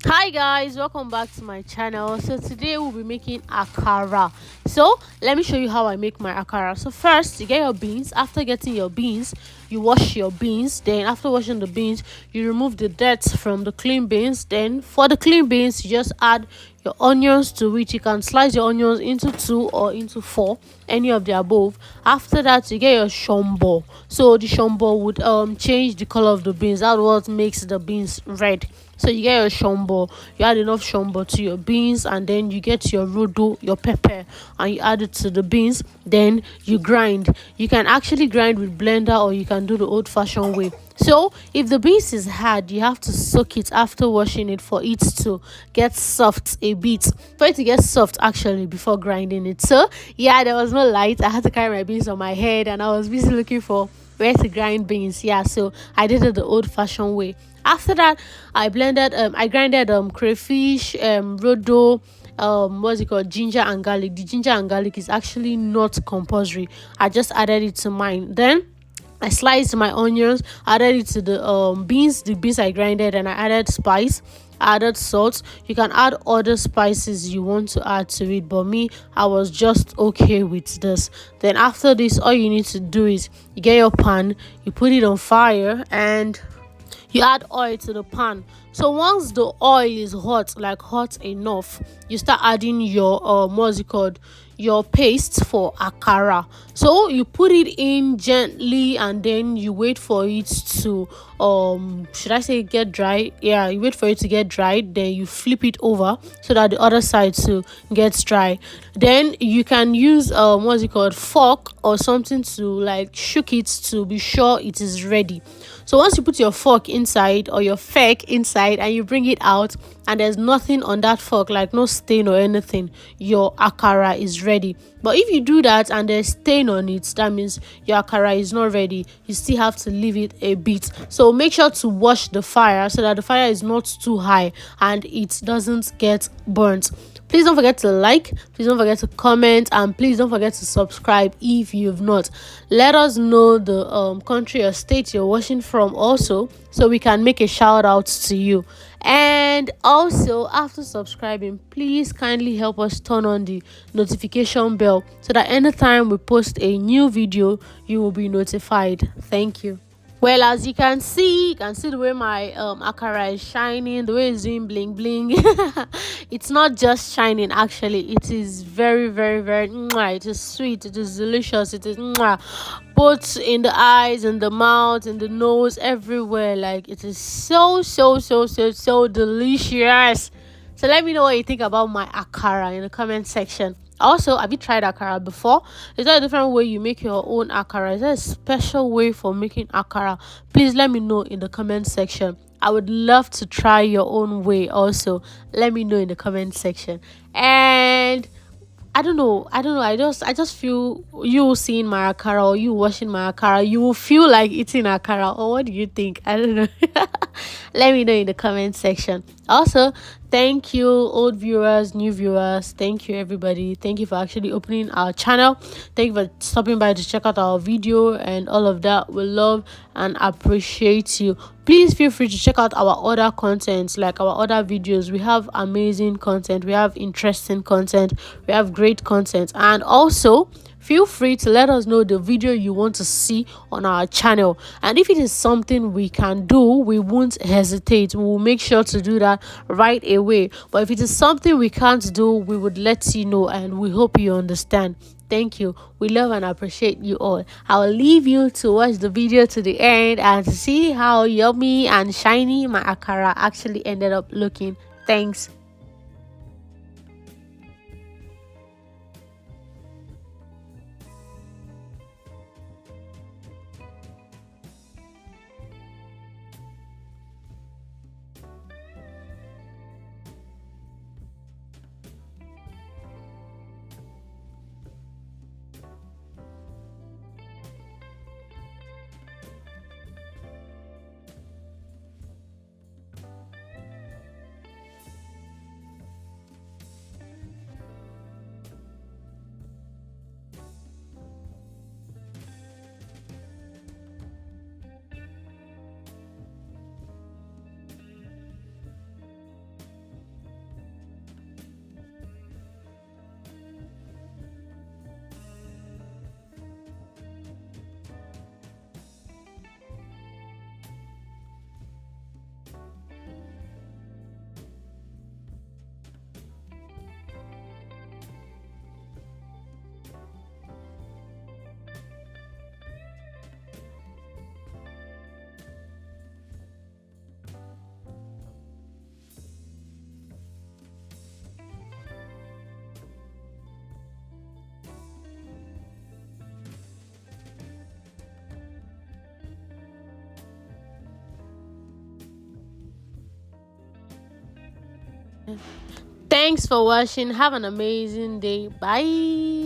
Hi guys, welcome back to my channel. So today we'll be making akara. So let me show you how I make my akara. So first you get your beans. After getting your beans, you wash your beans. Then after washing the beans, you remove the dirt from the clean beans. Then for the clean beans, you just add your onions to which you can slice your onions into two or into four, any of the above. After that, you get your shombo. So the shombo would change the color of the beans. That's what makes the beans red. So you get your shombo, you add enough shombo to your beans, and then you get your rodo, your pepper, and you add it to the beans. Then you grind. You can actually grind with blender, or you can do the old-fashioned way. So if the beans is hard, you have to soak it after washing it for it to get soft a bit. For it to get soft actually before grinding it. So yeah, there was no light. I had to carry my beans on my head, and I was busy looking for where to grind beans. Yeah, so I did it the old-fashioned way. After that, I grinded crayfish, rodo, what's it called, ginger and garlic. The ginger and garlic is actually not compulsory. I just added it to mine. Then I sliced my onions, added it to the beans I grinded, and I added spice, added salt. You can add other spices you want to add to it, but me, I was just okay with this. Then after this, all you need to do is you get your pan, you put it on fire, and you add oil to the pan. So once the oil is hot, like hot enough, you start adding your what's it called, your paste for akara. So you put it in gently, and then you wait for it to should I say get dry? Yeah, you wait for it to get dry, then you flip it over so that the other side too gets dry. Then you can use what's it called, fork or something to like shook it to be sure it is ready. So once you put your fork inside or your fork inside and you bring it out, and there's nothing on that fork, like no stain or anything, your akara is ready. But if you do that and there's stain on it, that means your akara is not ready. You still have to leave it a bit. So make sure to wash the fire so that the fire is not too high and it doesn't get burnt. Please don't forget to like, please don't forget to comment, and please don't forget to subscribe if you've not. Let us know the country or state you're watching from also, so we can make a shout out to you. And also, after subscribing, please kindly help us turn on the notification bell so that anytime we post a new video, you will be notified. Thank you. Well, as you can see the way my akara is shining, the way it's doing bling bling. It's not just shining, actually. It is very, very, very mwah. It is sweet, it is delicious, it is mwah. Both in the eyes, in the mouth, in the nose, everywhere. Like, it is so, so, so, so, so delicious. So let me know what you think about my akara in the comment section. Also, have you tried akara before? Is there a different way you make your own akara? Is there a special way for making akara? Please let me know in the comment section. I would love to try your own way also. Let me know in the comment section. And I don't know. I just feel you seeing my akara or you watching my akara, you will feel like eating akara. Or what do you think? I don't know. Let me know in the comment section. Also, thank you, old viewers, new viewers. Thank you, everybody. Thank you for actually opening our channel. Thank you for stopping by to check out our video and all of that. We love and appreciate you. Please feel free to check out our other contents, like our other videos. We have amazing content, we have interesting content, we have great content. And also, feel free to let us know the video you want to see on our channel, and if it is something we can do, we won't hesitate. We will make sure to do that right away. But if it is something we can't do, we would let you know, and we hope you understand. Thank you. We love and appreciate you all. I will leave you to watch the video to the end and to see how yummy and shiny my akara actually ended up looking. Thanks. Thanks for watching. Have an amazing day. Bye.